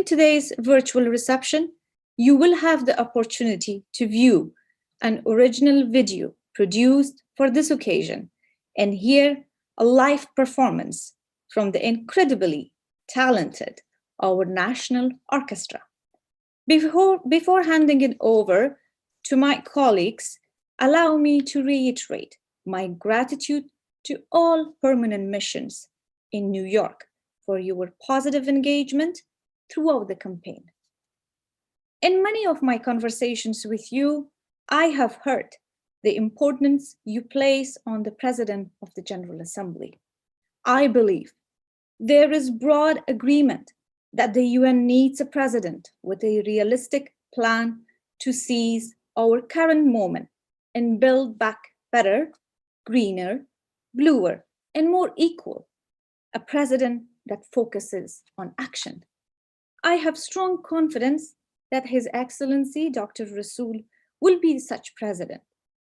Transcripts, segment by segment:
today's virtual reception, you will have the opportunity to view an original video produced for this occasion and hear a live performance from the incredibly talented our National Orchestra. Before handing it over to my colleagues, allow me to reiterate my gratitude to all permanent missions in New York for your positive engagement throughout the campaign. In many of my conversations with you, I have heard the importance you place on the President of the General Assembly. I believe there is broad agreement that the UN needs a president with a realistic plan to seize our current moment and build back better, greener, bluer, and more equal, a president that focuses on action. I have strong confidence that His Excellency Dr. Rassoul will be such president.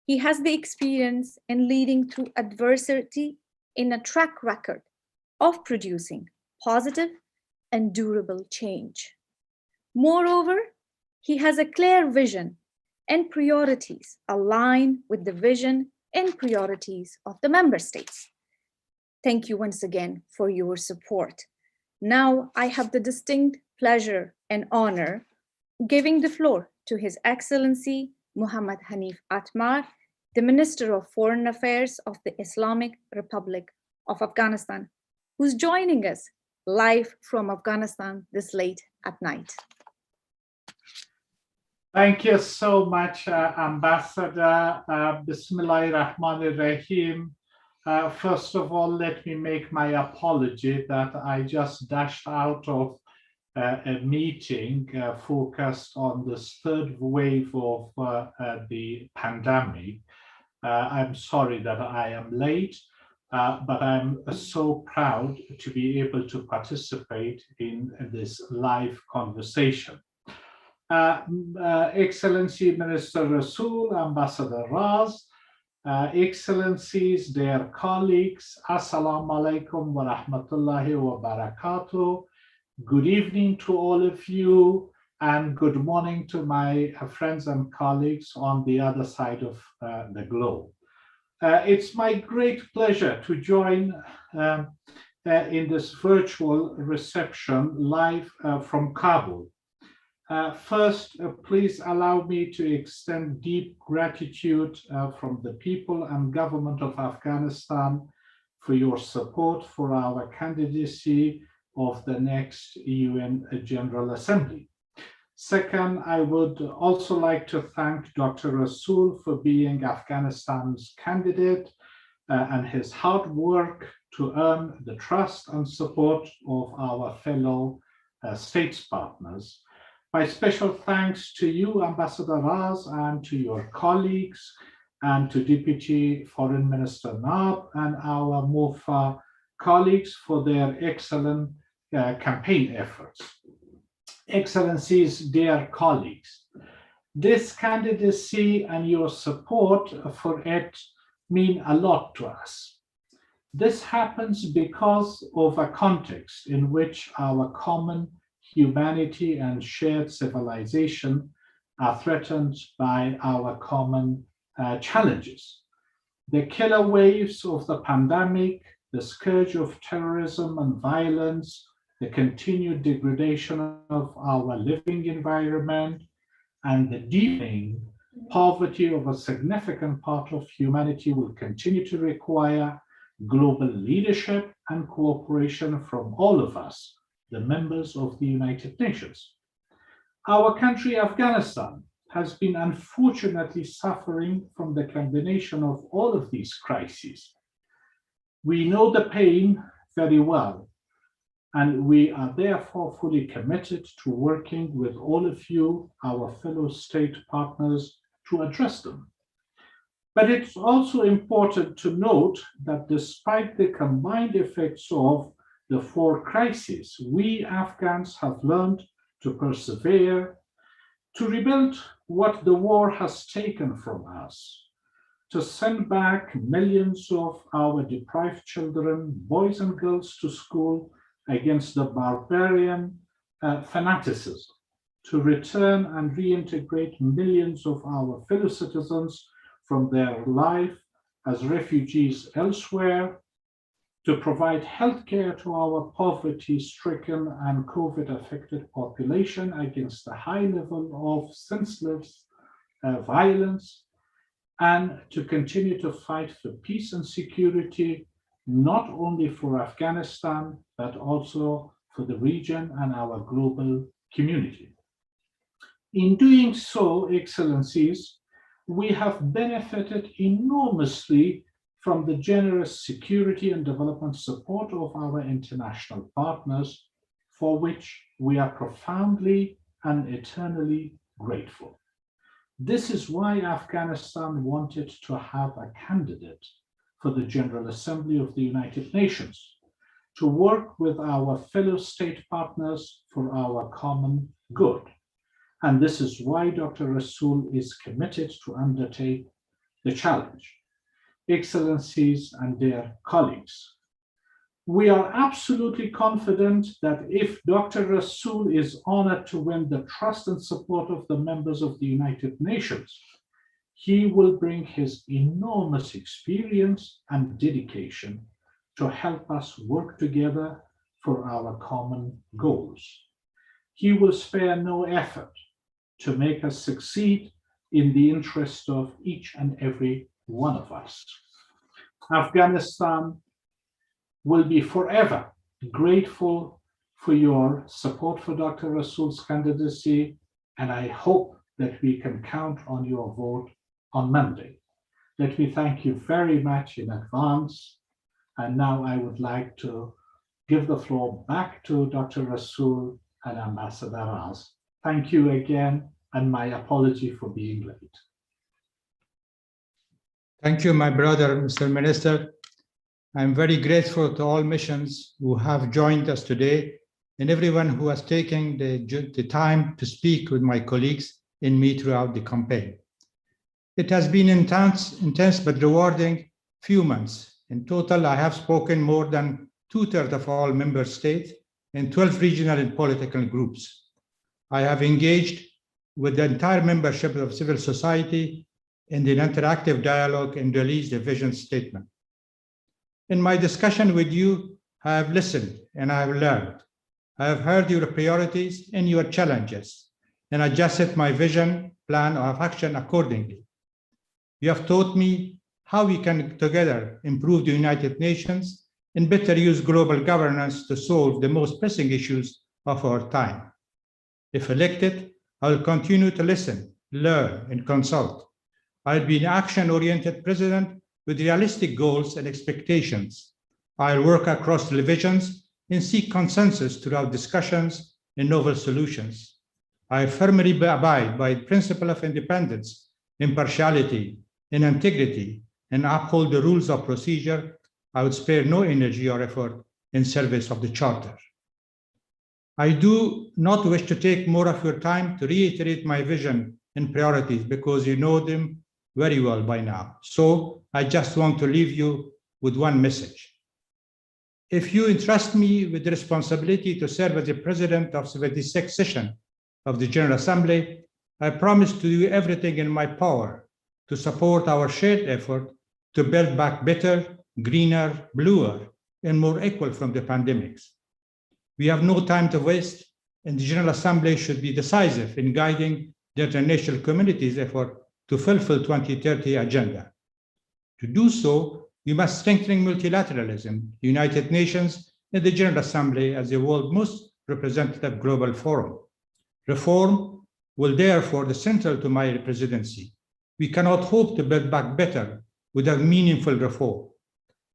He has the experience in leading through adversity in a track record of producing positive and durable change. Moreover, he has a clear vision and priorities align with the vision and priorities of the member states. Thank you once again for your support. Now I have the distinct pleasure and honor giving the floor to His Excellency Muhammad Hanif Atmar, the Minister of Foreign Affairs of the Islamic Republic of Afghanistan, who's joining us live from Afghanistan this late at night. Thank you so much, Ambassador. Bismillahirrahmanirrahim. First of all, let me make my apology that I just dashed out of a meeting focused on this third wave of the pandemic. I'm sorry that I am late, but I'm so proud to be able to participate in this live conversation. Excellency Minister Rassoul, Ambassador Raz, Excellencies, dear colleagues, Assalamu alaikum wa rahmatullahi wa barakatuh. Good evening to all of you, and good morning to my friends and colleagues on the other side of the globe. It's my great pleasure to join in this virtual reception live from Kabul. First, please allow me to extend deep gratitude from the people and government of Afghanistan for your support for our candidacy of the next UN General Assembly. Second, I would also like to thank Dr. Rassoul for being Afghanistan's candidate and his hard work to earn the trust and support of our fellow states partners. My special thanks to you, Ambassador Raz, and to your colleagues, and to Deputy Foreign Minister Naab and our MOFA colleagues for their excellent campaign efforts. Excellencies, dear colleagues, this candidacy and your support for it mean a lot to us. This happens because of a context in which our common humanity and shared civilization are threatened by our common challenges. The killer waves of the pandemic, the scourge of terrorism and violence, the continued degradation of our living environment, and the deepening poverty of a significant part of humanity will continue to require global leadership and cooperation from all of us, the members of the United Nations. Our country, Afghanistan, has been unfortunately suffering from the combination of all of these crises. We know the pain very well, and we are therefore fully committed to working with all of you, our fellow state partners, to address them. But it's also important to note that despite the combined effects of the four crises, we Afghans have learned to persevere, to rebuild what the war has taken from us, to send back millions of our deprived children, boys and girls, to school against the barbarian fanaticism to return and reintegrate millions of our fellow citizens from their life as refugees elsewhere, to provide healthcare to our poverty-stricken and COVID-affected population against a high level of senseless violence, and to continue to fight for peace and security, not only for Afghanistan, but also for the region and our global community. In doing so, Excellencies, we have benefited enormously from the generous security and development support of our international partners, for which we are profoundly and eternally grateful. This is why Afghanistan wanted to have a candidate for the General Assembly of the United Nations, to work with our fellow state partners for our common good. And this is why Dr. Rassoul is committed to undertake the challenge. Excellencies and dear colleagues, we are absolutely confident that if Dr. Rassoul is honored to win the trust and support of the members of the United Nations, he will bring his enormous experience and dedication to help us work together for our common goals. He will spare no effort to make us succeed in the interest of each and every one of us. Afghanistan will be forever grateful for your support for Dr. Rassoul's candidacy, and I hope that we can count on your vote on Monday. Let me thank you very much in advance. And now I would like to give the floor back to Dr. Rassoul and Ambassador Raz. Thank you again, and my apology for being late. Thank you, my brother, Mr. Minister. I'm very grateful to all missions who have joined us today and everyone who has taken the time to speak with my colleagues and me throughout the campaign. It has been intense but rewarding few months. In total, I have spoken more than 2/3 of all member states and 12 regional and political groups. I have engaged with the entire membership of civil society in an interactive dialogue and released a vision statement. In my discussion with you, I have listened and I have learned. I have heard your priorities and your challenges and adjusted my vision, plan of action accordingly. You have taught me how we can together improve the United Nations and better use global governance to solve the most pressing issues of our time. If elected, I will continue to listen, learn, and consult. I'll be an action-oriented president with realistic goals and expectations. I'll work across divisions and seek consensus throughout discussions and novel solutions. I firmly abide by the principle of independence, impartiality, and integrity, and uphold the rules of procedure. I would spare no energy or effort in service of the Charter. I do not wish to take more of your time to reiterate my vision and priorities because you know them very well by now. So I just want to leave you with one message. If you entrust me with the responsibility to serve as the president of the 76th session of the General Assembly, I promise to do everything in my power to support our shared effort to build back better, greener, bluer, and more equal from the pandemics. We have no time to waste, and the General Assembly should be decisive in guiding the international community's effort to fulfill 2030 agenda. To do so, we must strengthen multilateralism, the United Nations, and the General Assembly as the world's most representative global forum. Reform will therefore be central to my presidency. We cannot hope to build back better without meaningful reform.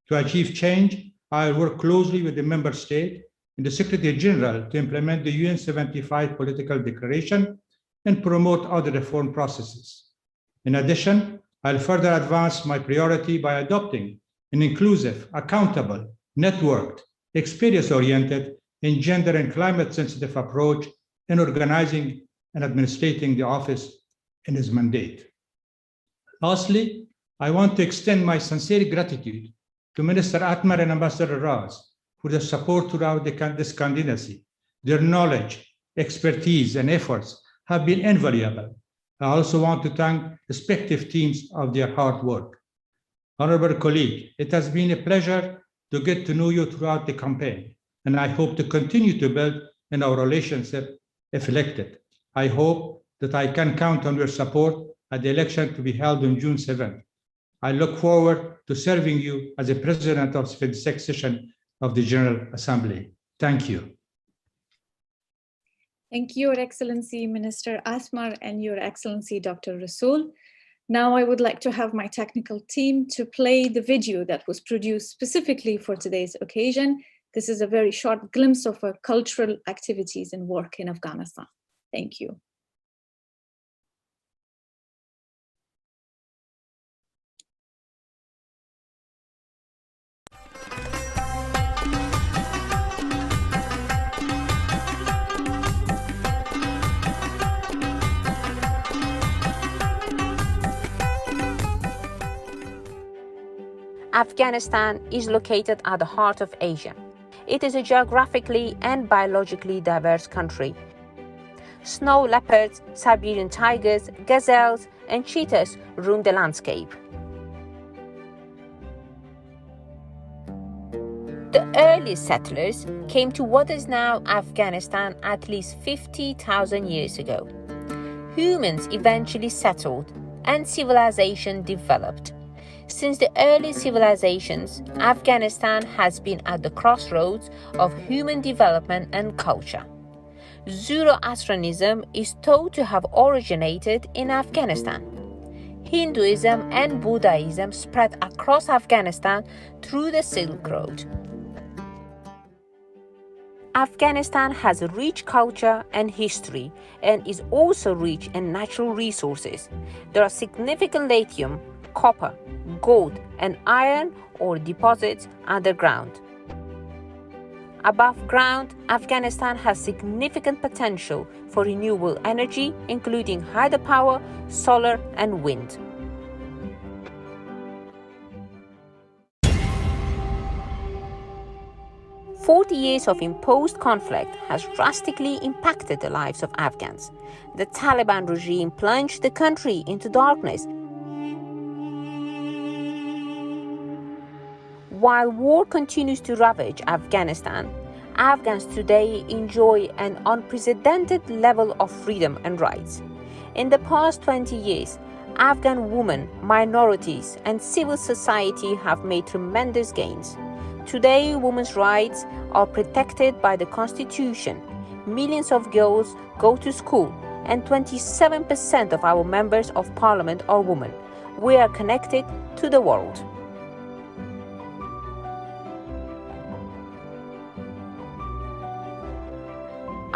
To achieve change, I will work closely with the member state and the Secretary General to implement the UN 75 political declaration and promote other reform processes. In addition, I'll further advance my priority by adopting an inclusive, accountable, networked, experience-oriented, and gender and climate-sensitive approach in organizing and administrating the office and its mandate. Lastly, I want to extend my sincere gratitude to Minister Atmar and Ambassador Raz for their support throughout this candidacy. Their knowledge, expertise, and efforts have been invaluable. I also want to thank respective teams of their hard work. Honorable colleague, it has been a pleasure to get to know you throughout the campaign, and I hope to continue to build in our relationship if elected. I hope that I can count on your support at the election to be held on June 7th. I look forward to serving you as the President of the 56th session of the General Assembly. Thank you. Thank you, Your Excellency, Minister Asmar, and Your Excellency, Dr. Rassoul. Now I would like to have my technical team to play the video that was produced specifically for today's occasion. This is a very short glimpse of our cultural activities and work in Afghanistan. Thank you. Afghanistan is located at the heart of Asia. It is a geographically and biologically diverse country. Snow leopards, Siberian tigers, gazelles, and cheetahs roam the landscape. The earliest settlers came to what is now Afghanistan at least 50,000 years ago. Humans eventually settled and civilization developed. Since the early civilizations, Afghanistan has been at the crossroads of human development and culture. Zoroastrianism is thought to have originated in Afghanistan. Hinduism and Buddhism spread across Afghanistan through the Silk Road. Afghanistan has a rich culture and history and is also rich in natural resources. There are significant lithium, copper, gold, and iron ore deposits underground. Above ground, Afghanistan has significant potential for renewable energy, including hydropower, solar, and wind. "40 years of imposed conflict has drastically impacted the lives of Afghans. The Taliban regime plunged the country into darkness. While war continues to ravage Afghanistan, Afghans today enjoy an unprecedented level of freedom and rights. In the past 20 years, Afghan women, minorities, and civil society have made tremendous gains. Today, women's rights are protected by the Constitution. Millions of girls go to school, and 27% of our members of parliament are women. We are connected to the world.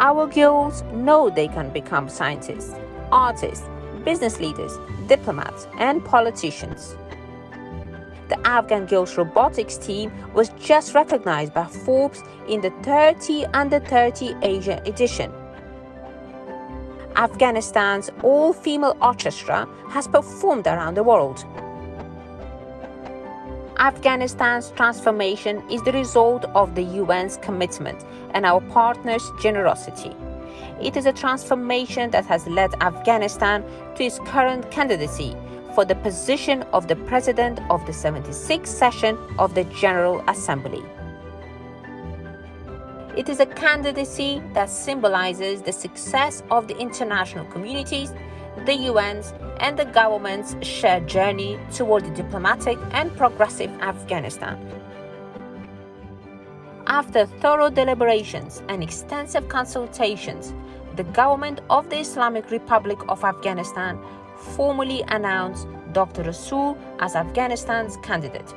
Our girls know they can become scientists, artists, business leaders, diplomats, and politicians. The Afghan girls robotics team was just recognized by Forbes in the 30 Under 30 Asia edition. Afghanistan's all-female orchestra has performed around the world. Afghanistan's transformation is the result of the UN's commitment and our partners' generosity. It is a transformation that has led Afghanistan to its current candidacy for the position of the President of the 76th session of the General Assembly. It is a candidacy that symbolizes the success of the international communities, the UN's, and the government's shared journey toward a diplomatic and progressive Afghanistan. After thorough deliberations and extensive consultations, the government of the Islamic Republic of Afghanistan formally announced Dr. Rassoul as Afghanistan's candidate.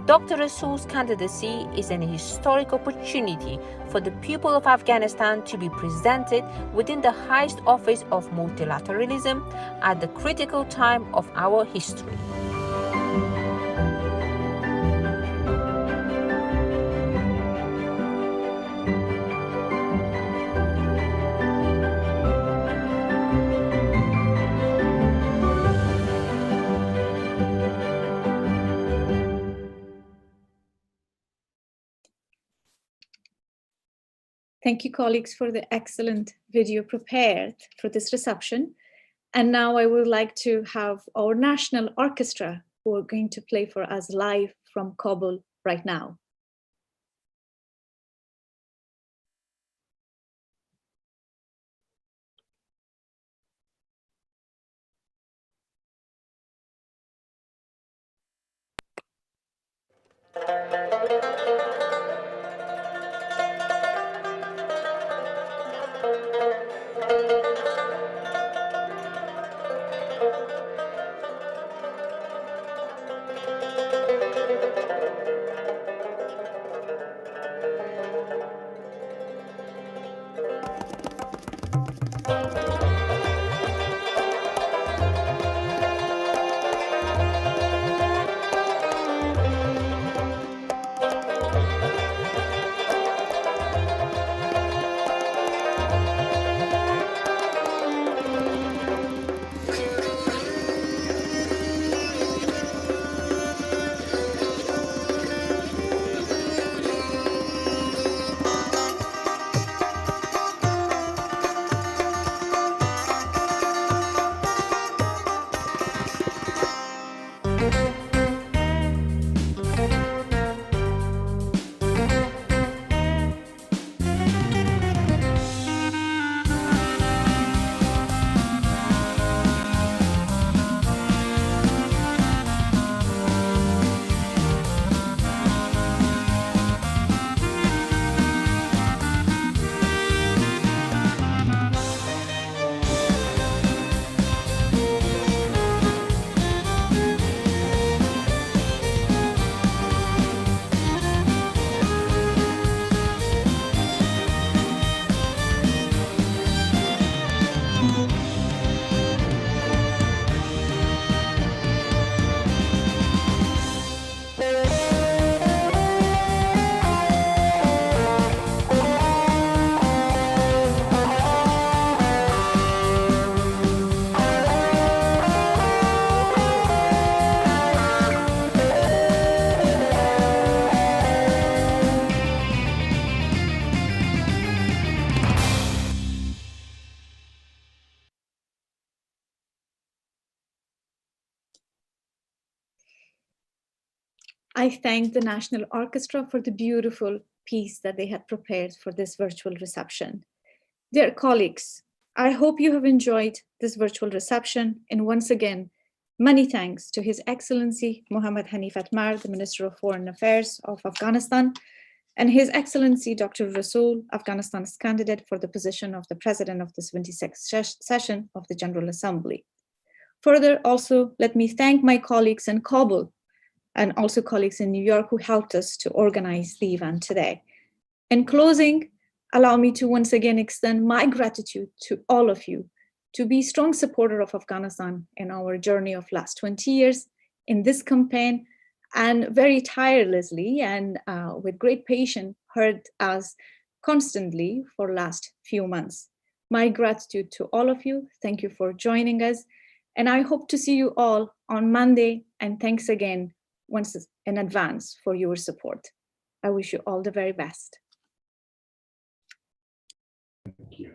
Dr. Rassoul's candidacy is an historic opportunity for the people of Afghanistan to be presented within the highest office of multilateralism at the critical time of our history. Thank you, colleagues, for the excellent video prepared for this reception. And now I would like to have our national orchestra who are going to play for us live from Kabul right now. I thank the National Orchestra for the beautiful piece that they had prepared for this virtual reception. Dear colleagues, I hope you have enjoyed this virtual reception, and once again, many thanks to His Excellency Mohammad Hanif Atmar, the Minister of Foreign Affairs of Afghanistan, and His Excellency Dr. Rassoul, Afghanistan's candidate for the position of the President of the 76th session of the General Assembly. Further, also, let me thank my colleagues in Kabul and also colleagues in New York who helped us to organize the event today. In closing, allow me to once again extend my gratitude to all of you to be strong supporter of Afghanistan in our journey of last 20 years in this campaign, and very tirelessly and with great patience heard us constantly for last few months. My gratitude to all of you. Thank you for joining us. And I hope to see you all on Monday. And thanks again once in advance for your support. I wish you all the very best. Thank you.